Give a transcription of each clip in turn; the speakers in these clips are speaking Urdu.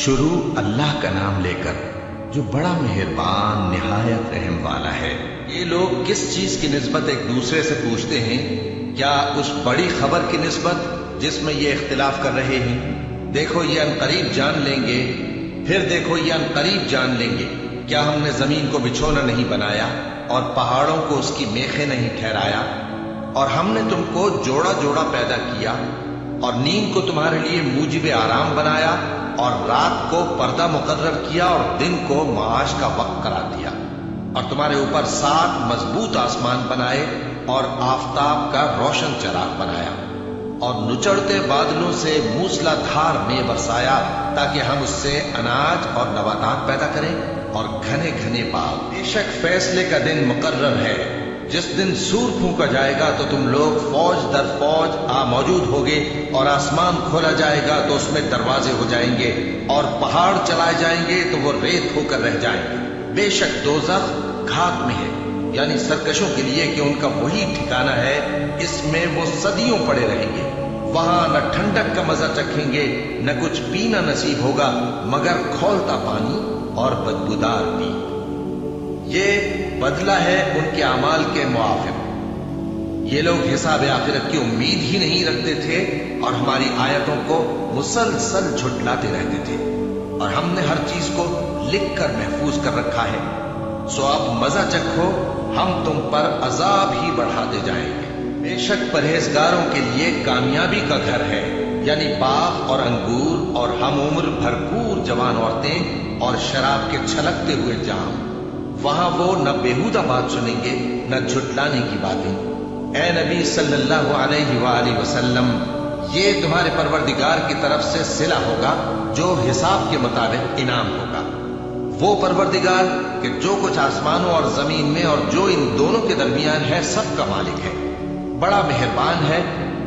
شروع اللہ کا نام لے کر جو بڑا مہربان نہایت رحم والا ہے۔ یہ لوگ کس چیز کی نسبت ایک دوسرے سے پوچھتے ہیں؟ کیا اس بڑی خبر کی نسبت جس میں یہ اختلاف کر رہے ہیں؟ دیکھو یہ عنقریب جان لیں گے، پھر دیکھو یہ عنقریب جان لیں گے۔ کیا ہم نے زمین کو بچھونا نہیں بنایا اور پہاڑوں کو اس کی میخیں نہیں ٹھہرایا؟ اور ہم نے تم کو جوڑا جوڑا پیدا کیا اور نیند کو تمہارے لیے موجب آرام بنایا اور رات کو پردہ مقرر کیا اور دن کو معاش کا وقت قرار دیا، اور تمہارے اوپر 7 مضبوط آسمان بنائے اور آفتاب کا روشن چراغ بنایا، اور نچڑتے بادلوں سے موسلا دھار میں برسایا تاکہ ہم اس سے اناج اور نباتات پیدا کریں اور گھنے گھنے باغ۔ بے شک فیصلے کا دن مقرر ہے، جس دن سور پھونکا جائے گا تو تم لوگ فوج در فوج موجود ہوگے، اور آسمان کھولا جائے گا تو اس میں دروازے ہو جائیں گے، اور پہاڑ چلائے جائیں گے تو وہ ریت ہو کر رہ جائیں گے۔ بے شک دوزخ گھات میں ہے، یعنی سرکشوں کے لیے کہ ان کا وہی ٹھکانہ ہے، اس میں وہ صدیوں پڑے رہیں گے۔ وہاں نہ ٹھنڈک کا مزہ چکھیں گے، نہ کچھ پینا نصیب ہوگا مگر کھولتا پانی اور بدبودار پی۔ یہ بدلہ ہے ان کے اعمال کے موافق۔ یہ لوگ حساب آخرت کی امید ہی نہیں رکھتے تھے اور ہماری آیتوں کو مسلسل جھٹلاتے رہتے تھے، اور ہم نے ہر چیز کو لکھ کر محفوظ کر رکھا ہے۔ سو اب مزہ چکھو، ہم تم پر عذاب ہی بڑھاتے جائیں گے۔ بے شک پرہیزگاروں کے لیے کامیابی کا گھر ہے، یعنی باغ اور انگور اور ہم عمر بھرپور جوان عورتیں اور شراب کے چھلکتے ہوئے جام۔ وہاں وہ نہ بیہودہ بات سنیں گے نہ جھٹلانے کی باتیں۔ اے نبی صلی اللہ علیہ وآلہ وسلم، یہ تمہارے پروردگار کی طرف سے صلہ ہوگا جو حساب کے مطابق انعام ہوگا۔ وہ پروردگار کہ جو کچھ آسمانوں اور زمین میں اور جو ان دونوں کے درمیان ہے سب کا مالک ہے، بڑا مہربان ہے،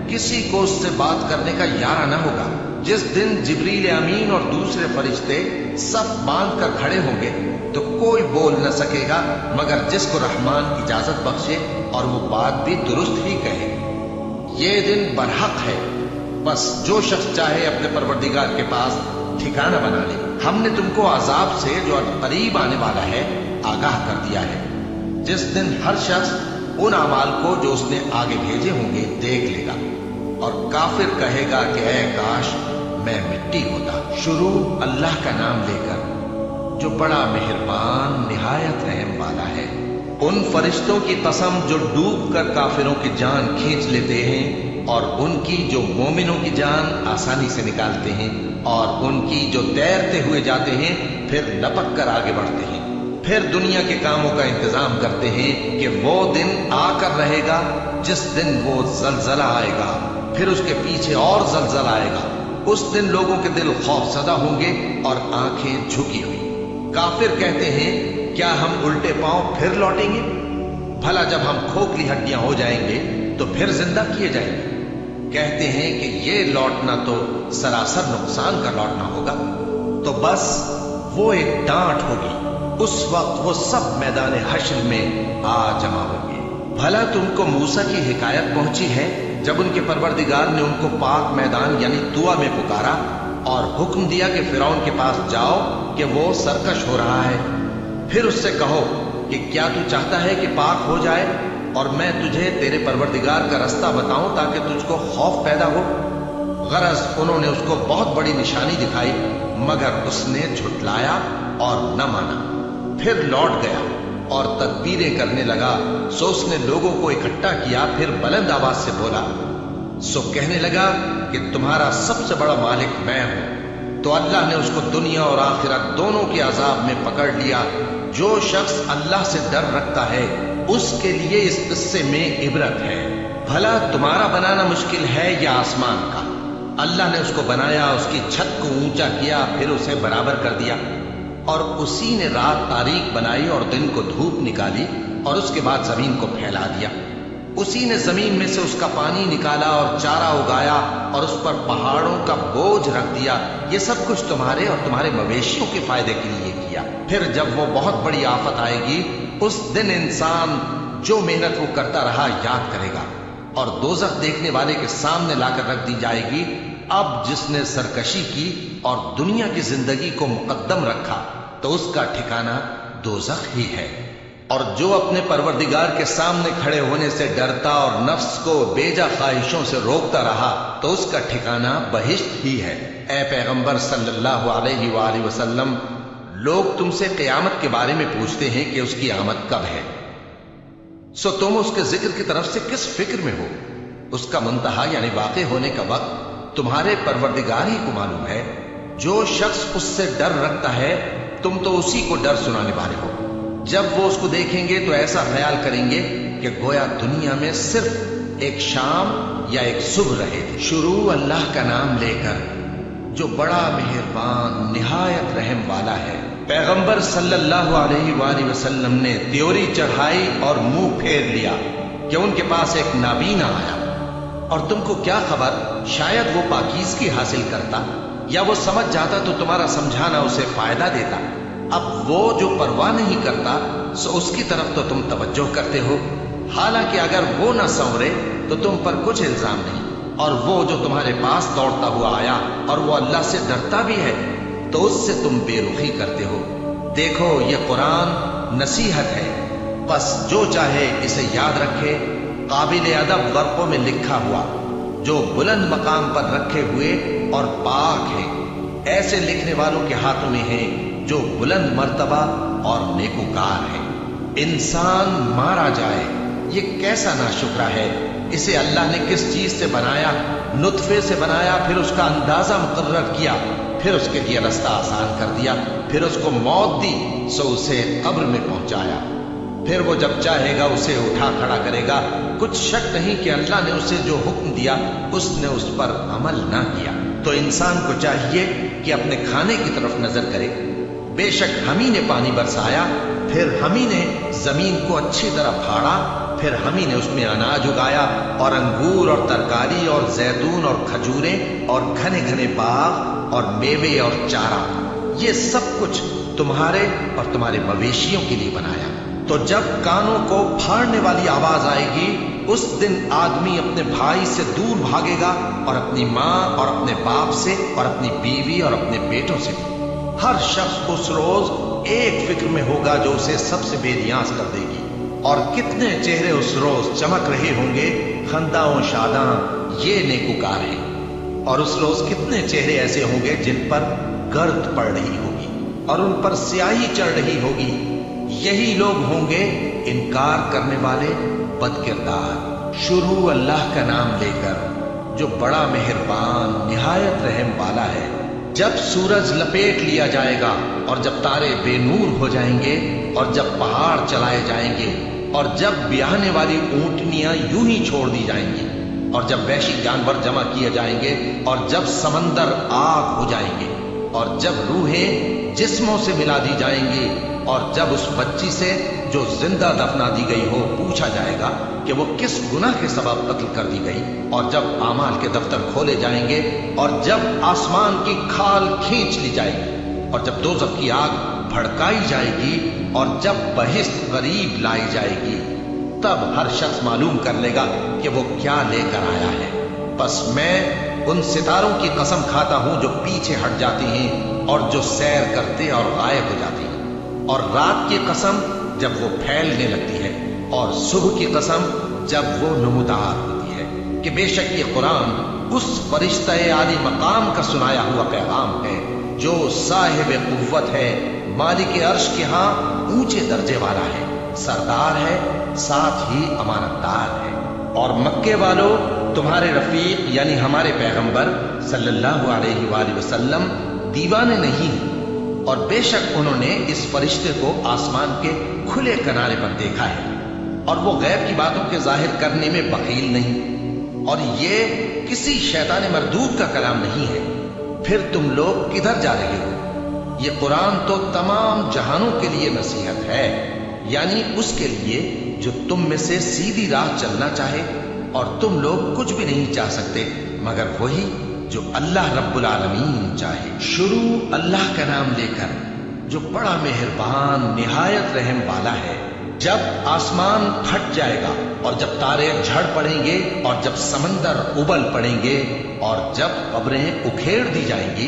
کسی کو اس سے بات کرنے کا یارہ نہ ہوگا۔ جس دن جبریل امین اور دوسرے فرشتے سب باندھ کر کھڑے ہوں گے تو کوئی بول نہ سکے گا مگر جس کو رحمان اجازت بخشے، اور وہ بات بھی درست ہی کہے۔ یہ دن برحق ہے، بس جو شخص چاہے اپنے پروردگار کے پاس ٹھکانہ بنا لے۔ ہم نے تم کو عذاب سے جو قریب آنے والا ہے آگاہ کر دیا ہے، جس دن ہر شخص ان اعمال کو جو اس نے آگے بھیجے ہوں گے دیکھ لے گا، اور کافر کہے گا کہ اے کاش میں مٹی ہوتا۔ شروع اللہ کا نام لے کر جو بڑا مہربان نہایت رحم والا ہے۔ ان فرشتوں کی قسم جو ڈوب کر کافروں کی جان کھینچ لیتے ہیں، اور ان کی جو مومنوں کی جان آسانی سے نکالتے ہیں، اور ان کی جو تیرتے ہوئے جاتے ہیں پھر لپک کر آگے بڑھتے ہیں، پھر دنیا کے کاموں کا انتظام کرتے ہیں کہ وہ دن آ کر رہے گا جس دن وہ زلزلہ آئے گا، پھر اس کے پیچھے اور زلزلہ آئے گا۔ اس دن لوگوں کے دل خوف زدہ ہوں گے اور آنکھیں جھکی ہوئی۔ کافر کہتے ہیں کیا ہم الٹے پاؤں پھر لوٹیں گے؟ بھلا جب ہم کھوکھلی ہڈیاں ہو جائیں گے تو پھر زندہ کیے جائیں گے؟ کہتے ہیں کہ یہ لوٹنا تو سراسر نقصان کا لوٹنا ہوگا۔ تو بس وہ ایک ڈانٹ ہوگی، اس وقت وہ سب میدان حشر میں آ جمع ہوں گے۔ بھلا تم کو موسیٰ کی حکایت پہنچی ہے جب ان کے پروردگار نے ان کو پاک میدان یعنی طویٰ میں پکارا اور حکم دیا کہ فرعون کے پاس جاؤ کہ وہ سرکش ہو رہا ہے، پھر اس سے کہو کہ کیا تو چاہتا ہے کہ پاک ہو جائے اور میں تجھے تیرے پروردگار کا رستہ بتاؤں تاکہ تجھ کو خوف پیدا ہو؟ غرض انہوں نے اس کو بہت بڑی نشانی دکھائی مگر اس نے جھٹلایا اور نہ مانا، پھر لوٹ گیا اور تدبیریں کرنے لگا۔ سو اس نے لوگوں کو اکٹھا کیا، پھر بلند آواز سے بولا، سو کہنے لگا کہ تمہارا سب سے بڑا مالک میں ہوں۔ تو اللہ نے اس کو دنیا اور آخرت دونوں کے عذاب میں پکڑ لیا۔ جو شخص اللہ سے ڈر رکھتا ہے اس کے لیے اس قصے میں عبرت ہے۔ بھلا تمہارا بنانا مشکل ہے یا آسمان کا؟ اللہ نے اس کو بنایا، اس کی چھت کو اونچا کیا، پھر اسے برابر کر دیا، اور اسی نے رات تاریک بنائی اور دن کو دھوپ نکالی، اور اس کے بعد زمین کو پھیلا دیا۔ اسی نے زمین میں سے اس کا پانی نکالا اور چارہ اگایا اور اس پر پہاڑوں کا بوجھ رکھ دیا۔ یہ سب کچھ تمہارے اور تمہارے مویشیوں کے فائدے کے لیے کیا۔ پھر جب وہ بہت بڑی آفت آئے گی اس دن انسان جو محنت وہ کرتا رہا یاد کرے گا، اور دوزخ دیکھنے والے کے سامنے لا کر رکھ دی جائے گی۔ اب جس نے سرکشی کی اور دنیا کی زندگی کو مقدم رکھا تو اس کا ٹھکانہ دوزخ ہی ہے، اور جو اپنے پروردگار کے سامنے کھڑے ہونے سے ڈرتا اور نفس کو بیجا خواہشوں سے روکتا رہا تو اس کا ٹھکانہ بہشت ہی ہے۔ اے پیغمبر صلی اللہ علیہ وآلہ وسلم، لوگ تم سے قیامت کے بارے میں پوچھتے ہیں کہ اس کی آمد کب ہے، سو تم اس کے ذکر کی طرف سے کس فکر میں ہو؟ اس کا منتہا یعنی واقع ہونے کا وقت تمہارے پروردگار ہی کو معلوم ہے۔ جو شخص اس سے ڈر رکھتا ہے تم تو اسی کو ڈر سنانے والے ہو۔ جب وہ اس کو دیکھیں گے تو ایسا خیال کریں گے کہ گویا دنیا میں صرف ایک شام یا ایک صبح رہے تھے۔ شروع اللہ کا نام لے کر جو بڑا مہربان نہایت رحم والا ہے۔ پیغمبر صلی اللہ علیہ وآلہ وسلم نے تیوری چڑھائی اور منہ پھیر لیا کہ ان کے پاس ایک نابینا آیا، اور تم کو کیا خبر، شاید وہ پاکیزگی حاصل کرتا یا وہ سمجھ جاتا تو تمہارا سمجھانا اسے فائدہ دیتا۔ اب وہ جو پرواہ نہیں کرتا سو اس کی طرف تو تم توجہ کرتے ہو، حالانکہ اگر وہ نہ سنورے تو تم پر کچھ الزام نہیں۔ اور وہ جو تمہارے پاس دوڑتا ہوا آیا اور وہ اللہ سے ڈرتا بھی ہے تو اس سے تم بے رخی کرتے ہو۔ دیکھو یہ قرآن نصیحت ہے، بس جو چاہے اسے یاد رکھے۔ قابل ادب ورقوں میں لکھا ہوا، جو بلند مقام پر رکھے ہوئے اور پاک ہیں، ایسے لکھنے والوں کے ہاتھوں میں ہیں جو بلند مرتبہ اور نیکوکار ہیں۔ انسان مارا جائے، یہ کیسا ناشکرا ہے۔ اسے اللہ نے کس چیز سے بنایا؟ نطفے سے بنایا، پھر اس کا اندازہ مقرر کیا، پھر اس کے لیے رستہ آسان کر دیا، پھر اس کو موت دی سو اسے قبر میں پہنچایا، پھر وہ جب چاہے گا اسے اٹھا کھڑا کرے گا۔ کچھ شک نہیں کہ اللہ نے اسے جو حکم دیا اس نے اس پر عمل نہ کیا۔ تو انسان کو چاہیے کہ اپنے کھانے کی طرف نظر کرے۔ بے شک ہم ہی نے پانی برسایا، پھر ہم ہی نے زمین کو اچھی طرح پھاڑا، پھر ہم ہی نے اس میں اناج اگایا اور انگور اور ترکاری اور زیتون اور کھجوریں اور گھنے گھنے باغ اور میوے اور چارہ، یہ سب کچھ تمہارے اور تمہارے مویشیوں کے لیے بنایا۔ تو جب کانوں کو پھاڑنے والی آواز آئے گی اس دن آدمی اپنے بھائی سے دور بھاگے گا، اور اپنی ماں اور اپنے باپ سے اور اپنی بیوی اور اپنے بیٹوں سے بھی۔ ہر شخص اس روز ایک فکر میں ہوگا جو اسے سب سے بے نیاز کر دے گی۔ اور کتنے چہرے اس روز چمک رہے ہوں گے، خنداں و شاداں، یہ نیکوکار ہیں۔ اور اس روز کتنے چہرے ایسے ہوں گے جن پر گرد پڑ رہی ہوگی اور ان پر سیاہی چڑھ رہی ہوگی، یہی لوگ ہوں گے انکار کرنے والے بد کردار۔ شروع اللہ کا نام لے کر جو بڑا مہربان نہایت رحم والا ہے۔ جب سورج لپیٹ لیا جائے گا اور جب تارے بے نور ہو جائیں گے اور جب پہاڑ چلائے جائیں گے اور جب بیاہنے والی اونٹنیاں یوں ہی چھوڑ دی جائیں گی اور جب وحشی جانور جمع کیے جائیں گے اور جب سمندر آگ ہو جائیں گے اور جب روحیں جسموں سے ملا دی جائیں گی اور جب اس بچی سے جو زندہ دفنا دی گئی ہو پوچھا جائے گا کہ وہ کس گناہ کے سبب قتل کر دی گئی، اور جب اعمال کے دفتر کھولے جائیں گے اور جب آسمان کی کھال کھینچ لی جائے گی اور جب دوزخ کی آگ بھڑکائی جائے گی اور جب بہشت قریب لائی جائے گی، تب ہر شخص معلوم کر لے گا کہ وہ کیا لے کر آیا ہے۔ بس میں ان ستاروں کی قسم کھاتا ہوں جو پیچھے ہٹ جاتی ہیں اور جو سیر کرتے اور غائب ہو جاتی ہیں، اور رات کی قسم جب وہ پھیلنے لگتی ہے، اور صبح کی قسم جب وہ نمودار ہوتی ہے، کہ بے شک یہ قرآن اس فرشتہ عالی مقام کا سنایا ہوا پیغام ہے جو صاحب قوت ہے، مالک عرش کے ہاں اونچے درجے والا ہے، سردار ہے، ساتھ ہی امانتدار ہے۔ اور مکے والوں، تمہارے رفیق یعنی ہمارے پیغمبر صلی اللہ علیہ وآلہ وسلم دیوانے نہیں ہیں، اور بے شک انہوں نے اس فرشتے کو آسمان کے کھلے کنارے پر دیکھا ہے، اور وہ غیب کی باتوں کے ظاہر کرنے میں بخیل نہیں، اور یہ کسی شیطان مردود کا کلام نہیں ہے۔ پھر تم لوگ کدھر جا رہے ہو؟ یہ قرآن تو تمام جہانوں کے لیے نصیحت ہے، یعنی اس کے لیے جو تم میں سے سیدھی راہ چلنا چاہے، اور تم لوگ کچھ بھی نہیں چاہ سکتے مگر وہی جو اللہ رب العالمین چاہے۔ شروع اللہ کا نام لے کر جو بڑا مہربان نہایت رحم والا ہے۔ جب آسمان پھٹ جائے گا اور جب تارے جھڑ پڑیں گے اور جب سمندر ابل پڑیں گے اور جب قبریں اکھیڑ دی جائیں گی،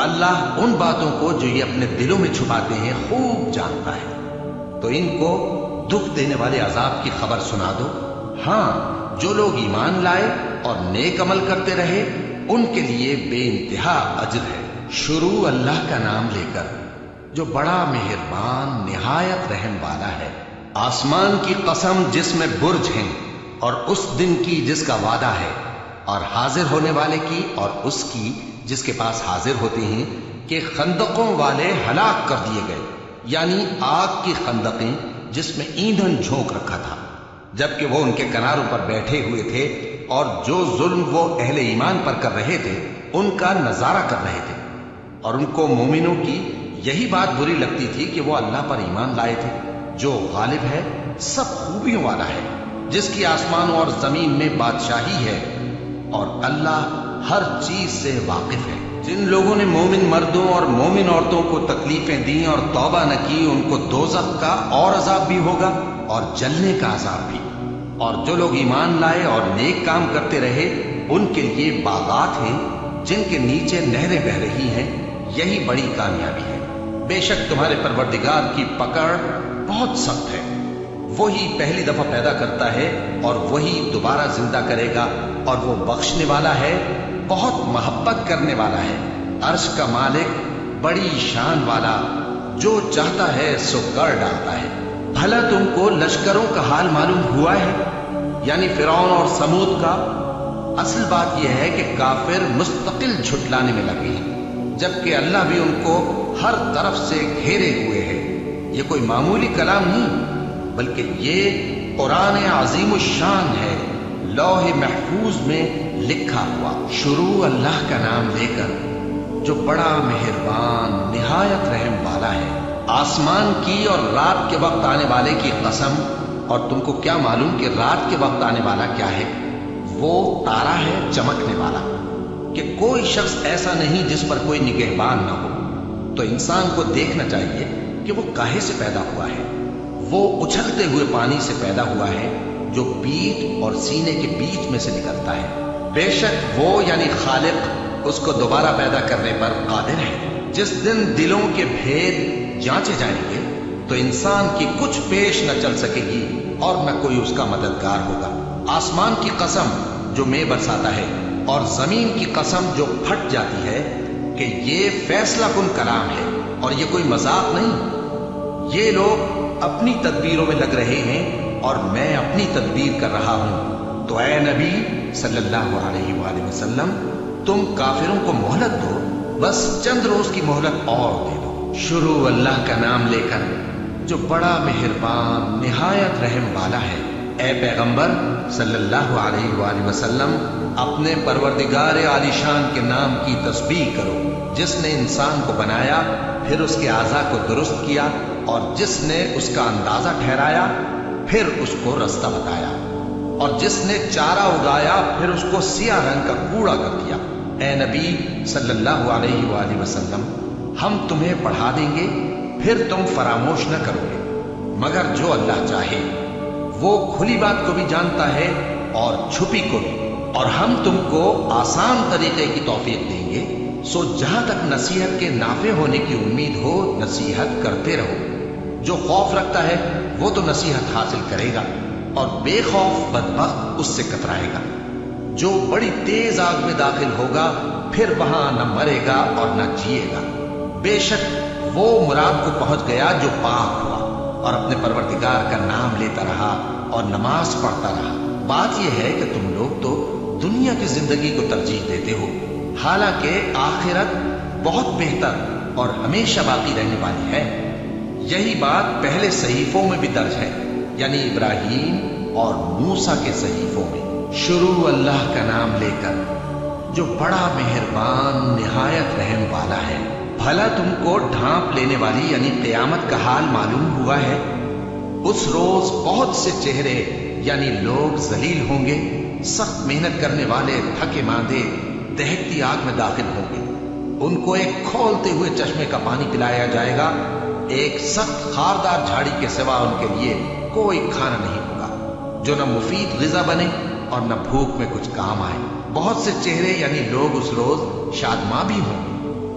اللہ ان باتوں کو جو یہ اپنے دلوں میں چھپاتے ہیں خوب جانتا ہے۔ تو ان کو دکھ دینے والے عذاب کی خبر سنا دو۔ ہاں، جو لوگ ایمان لائے اور نیک عمل کرتے رہے ان کے لیے بے انتہا اجر ہے۔ شروع اللہ کا نام لے کر جو بڑا مہربان نہایت رحم والا ہے۔ آسمان کی قسم جس میں برج ہیں، اور اس دن کی جس کا وعدہ ہے، اور حاضر ہونے والے کی اور اس کی جس کے پاس حاضر ہوتے ہیں، کہ خندقوں والے ہلاک کر دیے گئے، یعنی آگ کی خندقیں جس میں ایندھن جھونک رکھا تھا، جبکہ وہ ان کے کناروں پر بیٹھے ہوئے تھے اور جو ظلم وہ اہل ایمان پر کر رہے تھے ان کا نظارہ کر رہے تھے، اور ان کو مومنوں کی یہی بات بری لگتی تھی کہ وہ اللہ پر ایمان لائے تھے، جو غالب ہے، سب خوبیوں والا ہے، جس کی آسمانوں اور زمین میں بادشاہی ہے، اور اللہ ہر چیز سے واقف ہے۔ جن لوگوں نے مومن مردوں اور مومن عورتوں کو تکلیفیں دیں اور توبہ نہ کی، ان کو دوزخ کا اور عذاب بھی ہوگا اور جلنے کا عذاب بھی، اور جو لوگ ایمان لائے اور نیک کام کرتے رہے ان کے لیے باغات ہیں جن کے نیچے نہریں بہ رہی ہیں، یہی بڑی کامیابی ہے۔ بے شک تمہارے پروردگار کی پکڑ بہت سخت ہے، وہی پہلی دفعہ پیدا کرتا ہے اور وہی دوبارہ زندہ کرے گا، اور وہ بخشنے والا ہے، بہت محبت کرنے والا ہے، عرش کا مالک، بڑی شان والا، جو چاہتا ہے سو کر ڈالتا ہے۔ بھلا تم کو لشکروں کا حال معلوم ہوا ہے، یعنی فرعون اور سمود کا؟ اصل بات یہ ہے کہ کافر مستقل جھٹلانے میں لگے ہیں، جبکہ اللہ بھی ان کو ہر طرف سے گھیرے ہوئے ہے۔ یہ کوئی معمولی کلام نہیں، بلکہ یہ قرآن عظیم الشان ہے، لوح محفوظ میں لکھا ہوا۔ شروع اللہ کا نام لے کر جو بڑا مہربان نہایت رحم والا ہے۔ آسمان کی اور رات کے وقت آنے والے کی قسم، اور تم کو کیا معلوم کہ رات کے وقت آنے والا کیا ہے؟ وہ تارا ہے چمکنے والا، کہ کوئی شخص ایسا نہیں جس پر کوئی نگہبان نہ ہو۔ تو انسان کو دیکھنا چاہیے کہ وہ کاہے سے پیدا ہوا ہے۔ وہ اچھلتے ہوئے پانی سے پیدا ہوا ہے جو پیٹھ اور سینے کے بیچ میں سے نکلتا ہے۔ بے شک وہ یعنی خالق اس کو دوبارہ پیدا کرنے پر قادر ہے۔ جس دن دلوں کے بھید جانچے جائیں گے تو انسان کی کچھ پیش نہ چل سکے گی اور نہ کوئی اس کا مددگار ہوگا۔ آسمان کی قسم جو مے برساتا ہے، اور زمین کی قسم جو پھٹ جاتی ہے، کہ یہ فیصلہ کن کلام ہے اور یہ کوئی مذاق نہیں۔ یہ لوگ اپنی تدبیروں میں لگ رہے ہیں اور میں اپنی تدبیر کر رہا ہوں۔ تو اے نبی صلی اللہ علیہ وآلہ وسلم، تم کافروں کو مہلت دو، بس چند روز کی مہلت اور دے دو۔ شروع اللہ کا نام لے کر جو بڑا مہربان نہایت رحم والا ہے۔ اے پیغمبر صلی اللہ علیہ وآلہ وسلم، اپنے پروردگار عالی شان کے نام کی تسبیح کرو، جس نے انسان کو بنایا، پھر اس کے اعضاء کو درست کیا، اور جس نے اس کا اندازہ ٹھہرایا، پھر اس کو رستہ بتایا، اور جس نے چارہ اگایا، پھر اس کو سیاہ رنگ کا کوڑا کر دیا۔ اے نبی صلی اللہ علیہ وآلہ وسلم، ہم تمہیں پڑھا دیں گے، پھر تم فراموش نہ کرو گے، مگر جو اللہ چاہے۔ وہ کھلی بات کو بھی جانتا ہے اور چھپی کو بھی، اور ہم تم کو آسان طریقے کی توفیق دیں گے۔ سو جہاں تک نصیحت کے نافع ہونے کی امید ہو، نصیحت کرتے رہو۔ جو خوف رکھتا ہے وہ تو نصیحت حاصل کرے گا، اور بے خوف بدبخت اس سے کترائے گا۔ جو بڑی تیز آگ میں داخل ہوگا، پھر وہاں نہ مرے گا اور نہ جیے گا۔ بے شک وہ مراد کو پہنچ گیا جو پاک ہوا اور اپنے پروردگار کا نام لیتا رہا اور نماز پڑھتا رہا۔ بات یہ ہے کہ تم لوگ تو دنیا کی زندگی کو ترجیح دیتے ہو، حالانکہ آخرت بہت بہتر اور ہمیشہ باقی رہنے والی ہے۔ یہی بات پہلے صحیفوں میں بھی درج ہے، یعنی ابراہیم اور موسیٰ کے صحیفوں میں۔ شروع اللہ کا نام لے کر جو بڑا مہربان نہایت رحم والا ہے۔ بھلا تم کو ڈھانپ لینے والی یعنی قیامت کا حال معلوم ہوا ہے؟ اس روز بہت سے چہرے یعنی لوگ ذلیل ہوں گے، سخت محنت کرنے والے تھکے ماندے دہکتی آگ میں داخل ہوں گے۔ ان کو ایک کھولتے ہوئے چشمے کا پانی پلایا جائے گا، ایک سخت خاردار جھاڑی کے سوا ان کے لیے کوئی کھانا نہیں ہوگا جو نہ مفید غذا بنے اور نہ بھوک میں کچھ کام آئے۔ بہت سے چہرے یعنی لوگ اس روز شادماں بھی ہوں گے،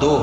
2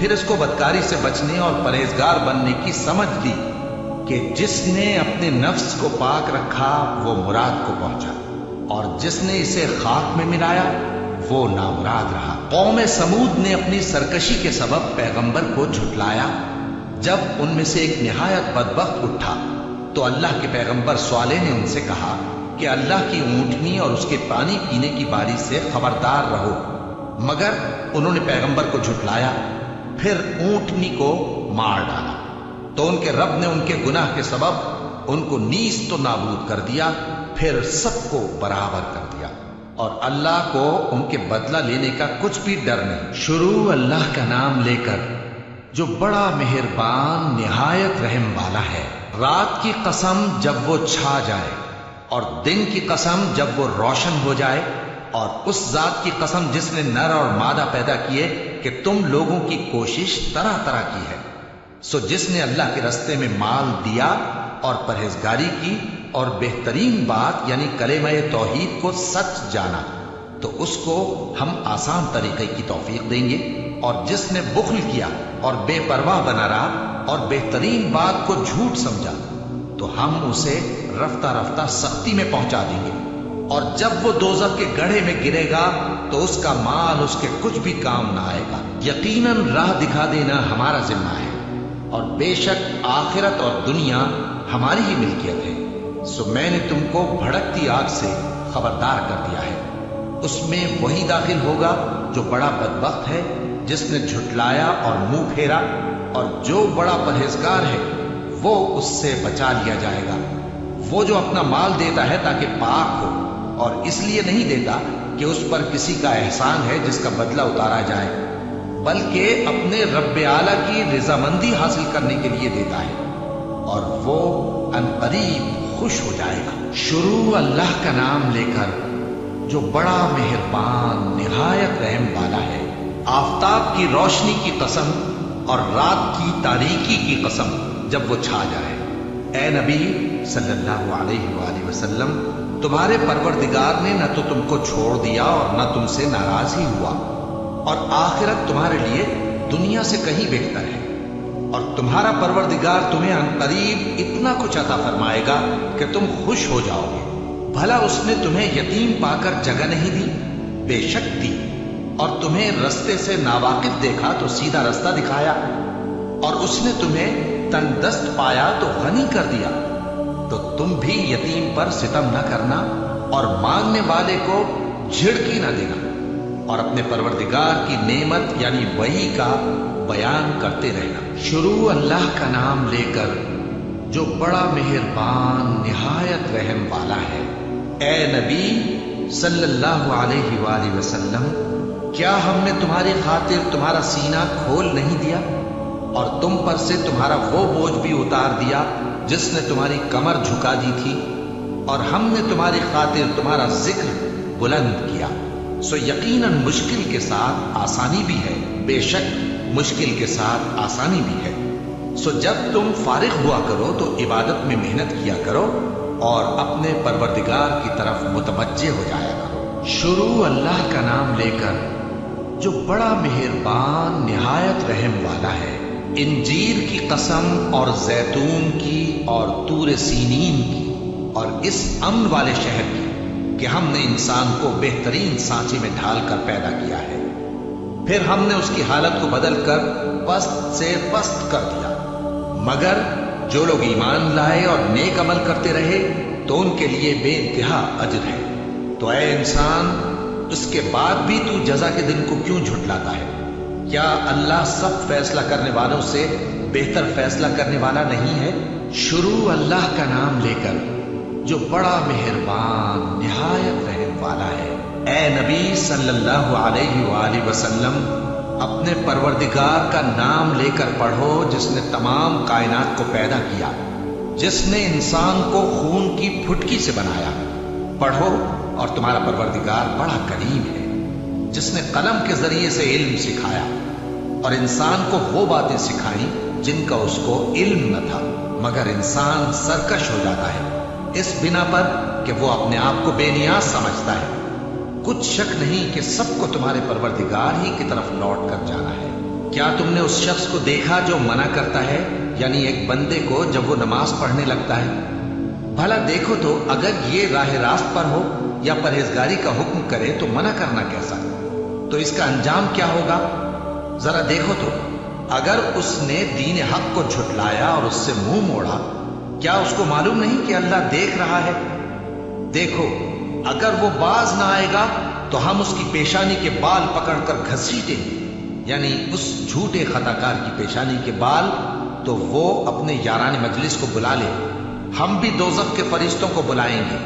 پھر اس کو بدکاری سے بچنے اور پرہیزگار بننے کی سمجھ دی کہ جس نے اپنے نفس کو پاک رکھا وہ مراد کو پہنچا، اور جس نے اسے خاک میں ملایا وہ نامراد رہا۔ قوم سمود نے اپنی سرکشی کے سبب پیغمبر کو جھٹلایا۔ جب ان میں سے ایک نہایت بدبخت اٹھا تو اللہ کے پیغمبر صالح نے ان سے کہا کہ اللہ کی اونٹنی اور اس کے پانی پینے کی باری سے خبردار رہو، مگر انہوں نے پیغمبر کو جھٹلایا، پھر اونٹنی کو مار ڈالا تو ان کے رب نے ان کے گناہ کے سبب ان کو نیست و نابود کر دیا، پھر سب کو برابر کر دیا، اور اللہ کو ان کے بدلہ لینے کا کچھ بھی ڈر نہیں۔ شروع اللہ کا نام لے کر جو بڑا مہربان نہایت رحم والا ہے۔ رات کی قسم جب وہ چھا جائے، اور دن کی قسم جب وہ روشن ہو جائے، اور اس ذات کی قسم جس نے نر اور مادہ پیدا کیے کہ تم لوگوں کی کوشش طرح طرح کی ہے۔ سو جس نے اللہ کے رستے میں مال دیا اور پرہیزگاری کی اور بہترین بات یعنی کلمہ توحید کو سچ جانا، تو اس کو ہم آسان طریقے کی توفیق دیں گے، اور جس نے بخل کیا اور بے پرواہ بنا رہا اور بہترین بات کو جھوٹ سمجھا، تو ہم اسے رفتہ رفتہ سختی میں پہنچا دیں گے، اور جب وہ دوزخ کے گڑھے میں گرے گا تو اس کا مال اس کے کچھ بھی کام نہ آئے گا۔ یقیناً راہ دکھا دینا ہمارا ذمہ ہے، اور بے شک آخرت اور دنیا ہماری ہی ملکیت ہے۔ سو میں نے تم کو بھڑکتی آگ سے خبردار کر دیا ہے، اس میں وہی داخل ہوگا جو بڑا بدبخت ہے، جس نے جھٹلایا اور منہ پھیرا، اور جو بڑا پرہیزگار ہے وہ اس سے بچا لیا جائے گا۔ وہ جو اپنا مال دیتا ہے تاکہ پاک ہو، اور اس لیے نہیں دیتا کہ اس پر کسی کا احسان ہے جس کا بدلہ اتارا جائے، بلکہ اپنے رب اعلیٰ کی رضامندی حاصل کرنے کے لیے دیتا ہے، اور وہ عنقریب خوش ہو جائے گا۔ شروع اللہ کا نام لے کر جو بڑا مہربان نہایت رحم والا ہے۔ آفتاب کی روشنی کی قسم اور رات کی تاریکی کی قسم جب وہ چھا جائے۔ اے نبی صلی اللہ علیہ وآلہ وسلم، تمہارے پروردگار نے نہ تو تم کو چھوڑ دیا اور نہ تم سے ناراض ہی ہوا، اور آخرت تمہارے لیے دنیا سے کہیں بہتر ہے، اور تمہارا پروردگار تمہیں عنقریب اتنا کچھ عطا فرمائے گا کہ تم خوش ہو جاؤ گے۔ بھلا اس نے تمہیں یتیم پا کر جگہ نہیں دی؟ بے شک دی، اور تمہیں رستے سے ناواقف دیکھا تو سیدھا رستہ دکھایا، اور اس نے تمہیں تندرست پایا تو غنی کر دیا۔ تو تم بھی یتیم پر ستم نہ کرنا، اور مانگنے والے کو جھڑکی نہ دینا، اور اپنے پروردگار کی نعمت یعنی وحی کا بیان کرتے رہنا۔ شروع اللہ کا نام لے کر جو بڑا مہربان نہایت رحم والا ہے۔ اے نبی صلی اللہ علیہ وآلہ وسلم، کیا ہم نے تمہاری خاطر تمہارا سینہ کھول نہیں دیا، اور تم پر سے تمہارا وہ بوجھ بھی اتار دیا جس نے تمہاری کمر جھکا دی تھی، اور ہم نے تمہاری خاطر تمہارا ذکر بلند کیا۔ سو یقیناً مشکل کے ساتھ آسانی بھی ہے، بے شک مشکل کے ساتھ آسانی بھی ہے۔ سو جب تم فارغ ہوا کرو تو عبادت میں محنت کیا کرو، اور اپنے پروردگار کی طرف متوجہ ہو جایا کرو۔ شروع اللہ کا نام لے کر جو بڑا مہربان نہایت رحم والا ہے۔ انجیر کی قسم اور زیتون کی اور طور سینین کی اور اس امن والے شہر کی کہ ہم نے انسان کو بہترین سانچے میں ڈھال کر پیدا کیا ہے، پھر ہم نے اس کی حالت کو بدل کر پست سے پست کر دیا، مگر جو لوگ ایمان لائے اور نیک عمل کرتے رہے تو ان کے لیے بے انتہا اجر ہے۔ تو اے انسان، اس کے بعد بھی تو جزا کے دن کو کیوں جھٹلاتا ہے؟ کیا اللہ سب فیصلہ کرنے والوں سے بہتر فیصلہ کرنے والا نہیں ہے؟ شروع اللہ کا نام لے کر جو بڑا مہربان نہایت رحم والا ہے۔ اے نبی صلی اللہ علیہ وآلہ وسلم، اپنے پروردگار کا نام لے کر پڑھو جس نے تمام کائنات کو پیدا کیا، جس نے انسان کو خون کی پھٹکی سے بنایا۔ پڑھو، اور تمہارا پروردگار بڑا کریم ہے، جس نے قلم کے ذریعے سے علم سکھایا اور انسان کو وہ باتیں سکھائیں جن کا اس کو علم نہ تھا، مگر انسان سرکش ہو جاتا ہے اس بنا پر کہ وہ اپنے آپ کو بے نیاز سمجھتا ہے۔ کچھ شک نہیں کہ سب کو تمہارے پروردگار ہی کی طرف لوٹ کر جانا ہے۔ کیا تم نے اس شخص کو دیکھا جو منع کرتا ہے، یعنی ایک بندے کو جب وہ نماز پڑھنے لگتا ہے؟ بھلا دیکھو تو اگر یہ راہ راست پر ہو یا پرہیزگاری کا حکم کرے تو منع کرنا کیسا؟ تو اس کا انجام کیا ہوگا؟ ذرا دیکھو تو اگر اس نے دین حق کو جھٹلایا اور اس سے منہ موڑا، کیا اس کو معلوم نہیں کہ اللہ دیکھ رہا ہے؟ دیکھو اگر وہ باز نہ آئے گا تو ہم اس کی پیشانی کے بال پکڑ کر گھسیٹیں گے، یعنی اس جھوٹے خطاکار کی پیشانی کے بال، تو وہ اپنے یاران مجلس کو بلا لے، ہم بھی دوزخ کے فرشتوں کو بلائیں گے۔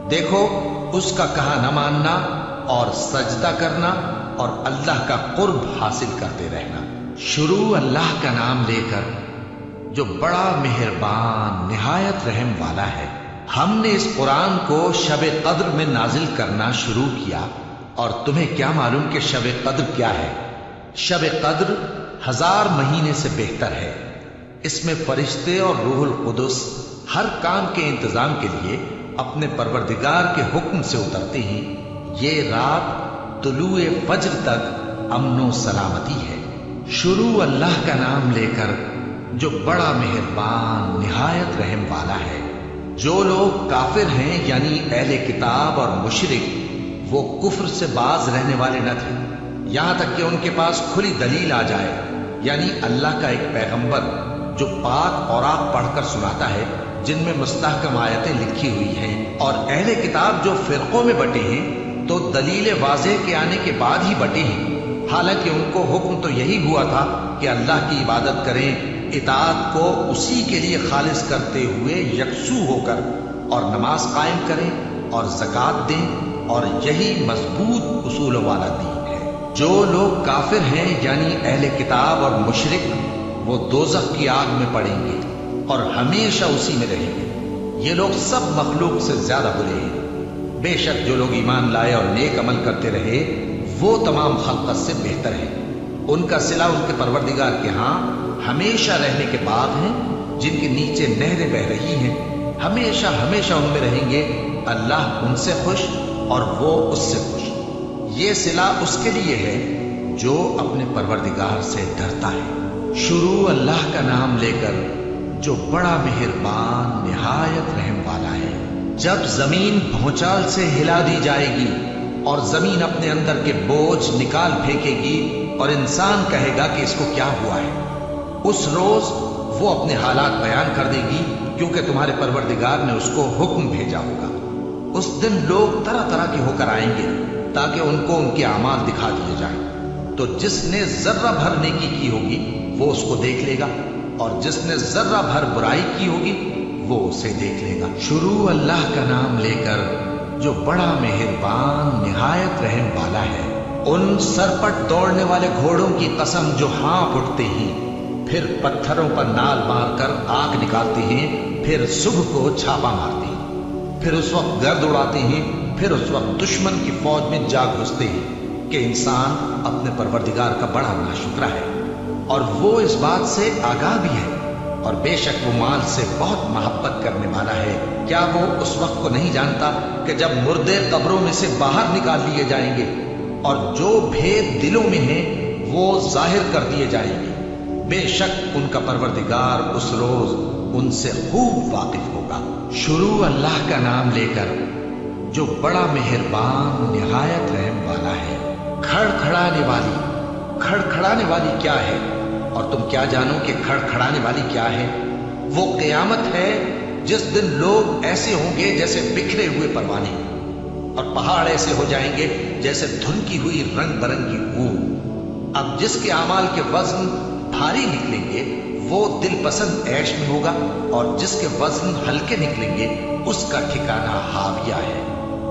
دیکھو اس کا کہا نہ ماننا اور سجدہ کرنا اور اللہ کا قرب حاصل کرتے رہنا۔ شروع اللہ کا نام لے کر جو بڑا مہربان نہایت رحم والا ہے۔ ہم نے اس قرآن کو شب قدر میں نازل کرنا شروع کیا، اور تمہیں کیا معلوم کہ شب قدر کیا ہے؟ شب قدر 1000 مہینے سے بہتر ہے۔ اس میں فرشتے اور روح القدس ہر کام کے انتظام کے لیے اپنے پروردگار کے حکم سے اترتے ہیں۔ یہ رات طلوع فجر تک امن و سلامتی ہے۔ شروع اللہ کا نام لے کر جو بڑا مہربان نہایت رحم والا ہے۔ جو لوگ کافر ہیں یعنی اہل کتاب اور مشرک، وہ کفر سے باز رہنے والے نہ تھے یہاں تک کہ ان کے پاس کھلی دلیل آ جائے، یعنی اللہ کا ایک پیغمبر جو پاک اوراق پڑھ کر سناتا ہے جن میں مستحکم آیتیں لکھی ہوئی ہیں، اور اہل کتاب جو فرقوں میں بٹے ہیں تو دلیل واضح کے آنے کے بعد ہی بٹے ہیں، حالانکہ ان کو حکم تو یہی ہوا تھا کہ اللہ کی عبادت کریں، اطاعت کو اسی کے لیے خالص کرتے ہوئے یکسو ہو کر، اور نماز قائم کریں اور زکوٰۃ دیں، اور یہی مضبوط اصول والا دین ہے۔ جو لوگ کافر ہیں یعنی اہل کتاب اور مشرک، وہ دوزخ کی آگ میں پڑیں گے اور ہمیشہ اسی میں رہیں گے۔ یہ لوگ سب مخلوق سے زیادہ برے ہیں۔ بے شک جو لوگ ایمان لائے اور نیک عمل کرتے رہے وہ تمام خلقت سے بہتر ہیں۔ ان کا صلہ ان کے پروردگار کے ہاں ہمیشہ رہنے کے باغ ہیں جن کے نیچے نہریں بہ رہی ہیں، ہمیشہ ہمیشہ ان میں رہیں گے۔ اللہ ان سے خوش اور وہ اس سے خوش۔ یہ صلہ اس کے لیے ہے جو اپنے پروردگار سے ڈرتا ہے۔ شروع اللہ کا نام لے کر جو بڑا مہربان نہایت رحم والا ہے۔ جب زمین بھونچال سے ہلا دی جائے گی اور زمین اپنے اندر کے بوجھ نکال پھینکے گی اور انسان کہے گا کہ اس کو کیا ہوا ہے، اس روز وہ اپنے حالات بیان کر دے گی، کیونکہ تمہارے پروردگار نے اس کو حکم بھیجا ہوگا۔ اس دن لوگ طرح طرح کے ہو کر آئیں گے تاکہ ان کو ان کے اعمال دکھا دیے جائیں، تو جس نے ذرہ بھر نیکی کی ہوگی وہ اس کو دیکھ لے گا، اور جس نے ذرہ بھر برائی کی ہوگی وہ اسے دیکھ لے گا۔ شروع اللہ کا نام لے کر جو بڑا مہربان نہایت رحم والا ہے۔ ان سرپٹ دوڑنے والے گھوڑوں کی قسم جو ہانپ اٹھتے ہیں، پھر پتھروں پر نال مار کر آگ نکالتے ہیں، پھر صبح کو چھاپا مارتے ہیں، پھر اس وقت گرد اڑاتے ہیں، پھر اس وقت دشمن کی فوج میں جا گھستے ہیں کہ انسان اپنے پروردگار کا بڑا ناشکرا ہے، اور وہ اس بات سے آگاہ بھی ہے، اور بے شک وہ مال سے بہت محبت کرنے والا ہے۔ کیا وہ اس وقت کو نہیں جانتا کہ جب مردے قبروں میں سے باہر نکال لیے جائیں گے اور جو بھید دلوں میں ہیں وہ ظاہر کر دیے جائیں گے، بے شک ان کا پروردگار اس روز ان سے خوب واقف ہوگا۔ شروع اللہ کا نام لے کر جو بڑا مہربان نہایت رحم والا ہے۔ کھڑکھڑانے والی کیا ہے؟ اور تم کیا جانو کہ کھڑکھڑانے والی کیا ہے؟ وہ قیامت ہے جس دن لوگ ایسے ہوں گے جیسے بکھرے ہوئے پروانے، اور پہاڑ ایسے ہو جائیں گے جیسے دھنکی ہوئی رنگ برنگی اون۔ اب جس کے اعمال کے وزن بھاری نکلیں گے وہ دل پسند عیش میں ہوگا، اور جس کے وزن ہلکے نکلیں گے اس کا ٹھکانہ ہاویہ ہے۔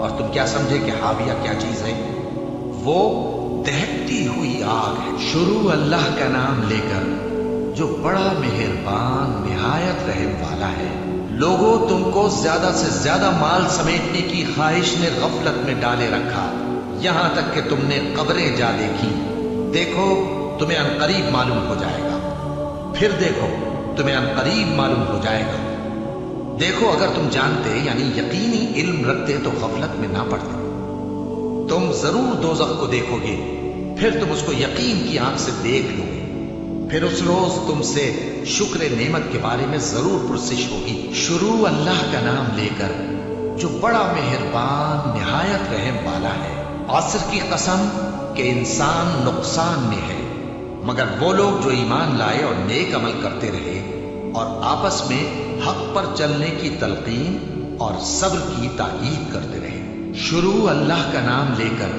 اور تم کیا سمجھے کہ ہاویہ کیا چیز ہے؟ وہ دہکتی ہوئی آگ ہے۔ شروع اللہ کا نام لے کر جو بڑا مہربان نہایت رحم والا ہے۔ لوگوں تم کو زیادہ سے زیادہ مال سمیٹنے کی خواہش نے غفلت میں ڈالے رکھا، یہاں تک کہ تم نے قبریں جا دیکھی۔ دیکھو تمہیں عنقریب معلوم ہو جائے گا، پھر دیکھو تمہیں عنقریب معلوم ہو جائے گا۔ دیکھو اگر تم جانتے یعنی یقینی علم رکھتے تو غفلت میں نہ پڑتے۔ تم ضرور دوزخ کو دیکھو گے، پھر تم اس کو یقین کی آنکھ سے دیکھ لو گے، پھر اس روز تم سے شکر نعمت کے بارے میں ضرور پرسش ہوگی۔ شروع اللہ کا نام لے کر جو بڑا مہربان نہایت رحم والا ہے۔ عصر کی قسم کہ انسان نقصان میں ہے مگر وہ لوگ جو ایمان لائے اور نیک عمل کرتے رہے اور آپس میں حق پر چلنے کی تلقین اور صبر کی تاکید کرتے رہے۔ شروع اللہ کا نام لے کر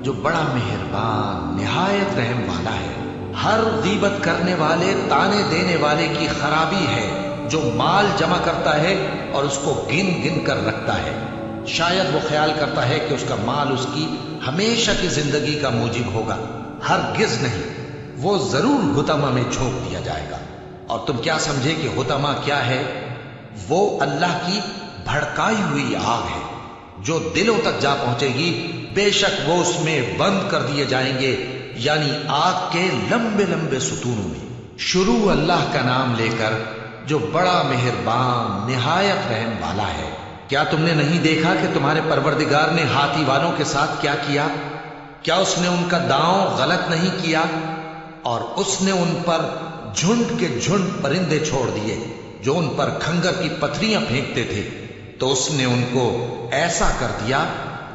جو بڑا مہربان نہایت رحم والا ہے۔ ہر غیبت کرنے والے تانے دینے والے کی خرابی ہے جو مال جمع کرتا ہے اور اس کو گن گن کر رکھتا ہے، شاید وہ خیال کرتا ہے کہ اس کا مال اس کی ہمیشہ کی زندگی کا موجب ہوگا۔ ہرگز نہیں، وہ ضرور حطمہ میں جھونک دیا جائے گا۔ اور تم کیا سمجھے کہ حطمہ کیا ہے؟ وہ اللہ کی بھڑکائی ہوئی آگ ہے جو دلوں تک جا پہنچے گی، بے شک وہ اس میں بند کر دیے جائیں گے، یعنی آگ کے لمبے لمبے ستونوں میں۔ شروع اللہ کا نام لے کر جو بڑا مہربان نہایت رحم والا ہے۔ کیا تم نے نہیں دیکھا کہ تمہارے پروردگار نے ہاتھی والوں کے ساتھ کیا کیا؟ کیا اس نے ان کا داؤں غلط نہیں کیا؟ اور اس نے ان پر جھنڈ کے جھنڈ پرندے چھوڑ دیے جو ان پر کھنگر کی پتھریاں پھینکتے تھے، تو اس نے ان کو ایسا کر دیا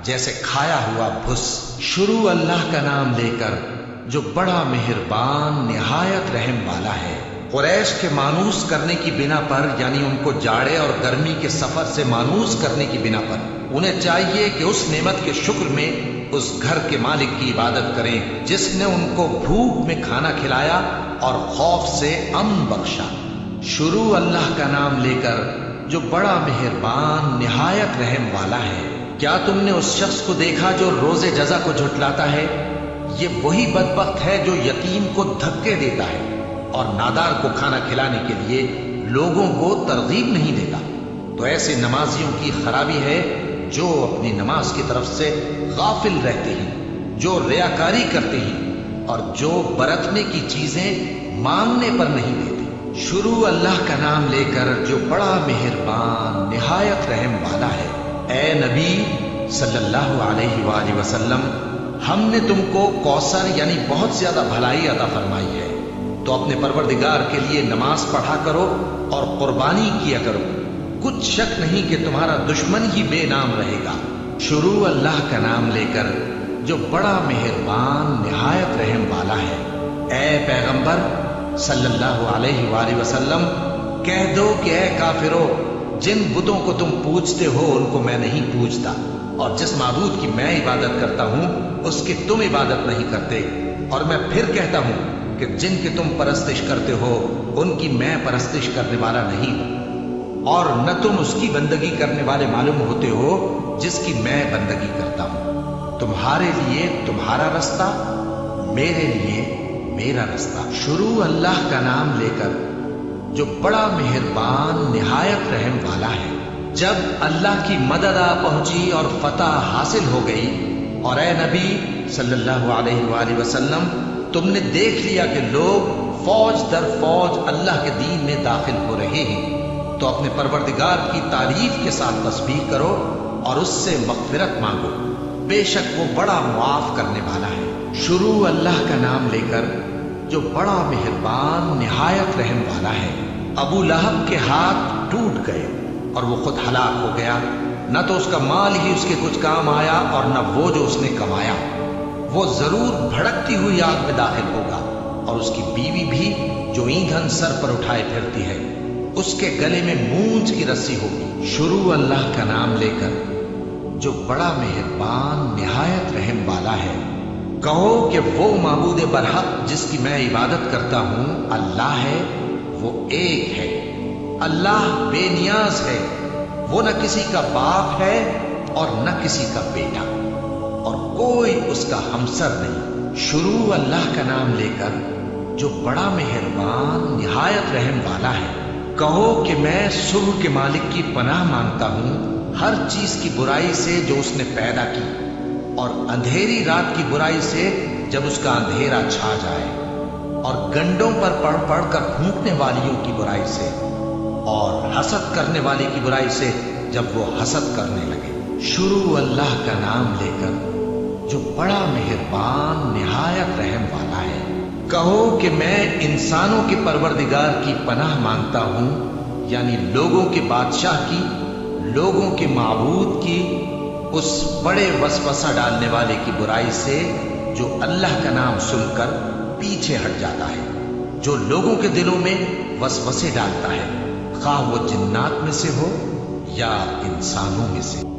جیسے کھایا ہوا بھس۔ شروع اللہ کا نام لے کر جو بڑا مہربان نہایت رحم والا ہے۔ قریش کے مانوس کرنے کی بنا پر، یعنی ان کو جاڑے اور گرمی کے سفر سے مانوس کرنے کی بنا پر، انہیں چاہیے کہ اس نعمت کے شکر میں اس گھر کے مالک کی عبادت کریں جس نے ان کو بھوک میں کھانا کھلایا اور خوف سے امن بخشا۔ شروع اللہ کا نام لے کر جو بڑا مہربان نہایت رحم والا ہے۔ کیا تم نے اس شخص کو دیکھا جو روز جزا کو جھٹلاتا ہے؟ یہ وہی بدبخت ہے جو یتیم کو دھکے دیتا ہے اور نادار کو کھانا کھلانے کے لیے لوگوں کو ترغیب نہیں دیتا۔ تو ایسے نمازیوں کی خرابی ہے جو اپنی نماز کی طرف سے غافل رہتے ہیں، جو ریاکاری کرتے ہیں اور جو برتنے کی چیزیں مانگنے پر نہیں دیتے۔ شروع اللہ کا نام لے کر جو بڑا مہربان نہایت رحم والا ہے۔ اے نبی صلی اللہ علیہ وآلہ وسلم، ہم نے تم کو کوثر یعنی بہت زیادہ بھلائی عطا فرمائی ہے، تو اپنے پروردگار کے لیے نماز پڑھا کرو اور قربانی کیا کرو، کچھ شک نہیں کہ تمہارا دشمن ہی بے نام رہے گا۔ شروع اللہ کا نام لے کر جو بڑا مہربان نہایت رحم والا ہے۔ اے پیغمبر صلی اللہ علیہ وآلہ وسلم، کہہ دو کہ اے کافرو، جن بتوں کو تم پوجتے ہو ان کو میں نہیں پوجتا، اور جس معبود کی میں عبادت کرتا ہوں اس کی تم عبادت نہیں کرتے، اور میں پھر کہتا ہوں کہ جن کی تم پرستش کرتے ہو ان کی میں پرستش کرنے والا نہیں ہوں، اور نہ تم اس کی بندگی کرنے والے معلوم ہوتے ہو جس کی میں بندگی کرتا ہوں۔ تمہارے لیے تمہارا رستہ، میرے لیے میرا رستہ۔ شروع اللہ کا نام لے کر جو بڑا مہربان نہایت رحم والا ہے۔ جب اللہ کی مدد آ پہنچی اور فتح حاصل ہو گئی، اور اے نبی صلی اللہ علیہ وآلہ وسلم، تم نے دیکھ لیا کہ لوگ فوج در فوج اللہ کے دین میں داخل ہو رہے ہیں، تو اپنے پروردگار کی تعریف کے ساتھ تسبیح کرو اور اس سے مغفرت مانگو، بے شک وہ بڑا معاف کرنے والا ہے۔ شروع اللہ کا نام لے کر جو بڑا مہربان نہایت رحم والا ہے۔ ابو لہب کے ہاتھ ٹوٹ گئے اور وہ خود ہلاک ہو گیا، نہ تو اس کا مال ہی اس کے کچھ کام آیا اور نہ وہ جو اس نے کمایا۔ وہ ضرور بھڑکتی ہوئی آگ میں داخل ہوگا، اور اس کی بیوی بھی جو ایندھن سر پر اٹھائے پھرتی ہے، اس کے گلے میں مونج کی رسی ہوگی۔ شروع اللہ کا نام لے کر جو بڑا مہربان نہایت رحم والا ہے۔ کہو کہ وہ معبود برحق جس کی میں عبادت کرتا ہوں اللہ ہے، وہ ایک ہے، اللہ بے نیاز ہے، وہ نہ کسی کا باپ ہے اور نہ کسی کا بیٹا، اور کوئی اس کا ہمسر نہیں۔ شروع اللہ کا نام لے کر جو بڑا مہربان نہایت رحم والا ہے۔ کہو کہ میں صبح کے مالک کی پناہ مانگتا ہوں ہر چیز کی برائی سے جو اس نے پیدا کی، اور اندھیری رات کی برائی سے جب اس کا اندھیرا چھا جائے، اور گنڈوں پر پڑھ پڑھ کر پھونکنے والیوں کی برائی سے، اور حسد کرنے والی کی برائی سے جب وہ حسد کرنے لگے۔ شروع اللہ کا نام لے کر جو بڑا مہربان نہایت رحم والا ہے۔ کہو کہ میں انسانوں کے پروردگار کی پناہ مانگتا ہوں، یعنی لوگوں کے بادشاہ کی، لوگوں کے معبود کی، اس بڑے وسوسہ ڈالنے والے کی برائی سے جو اللہ کا نام سن کر پیچھے ہٹ جاتا ہے، جو لوگوں کے دلوں میں وسوسے ڈالتا ہے، خواہ وہ جنات میں سے ہو یا انسانوں میں سے۔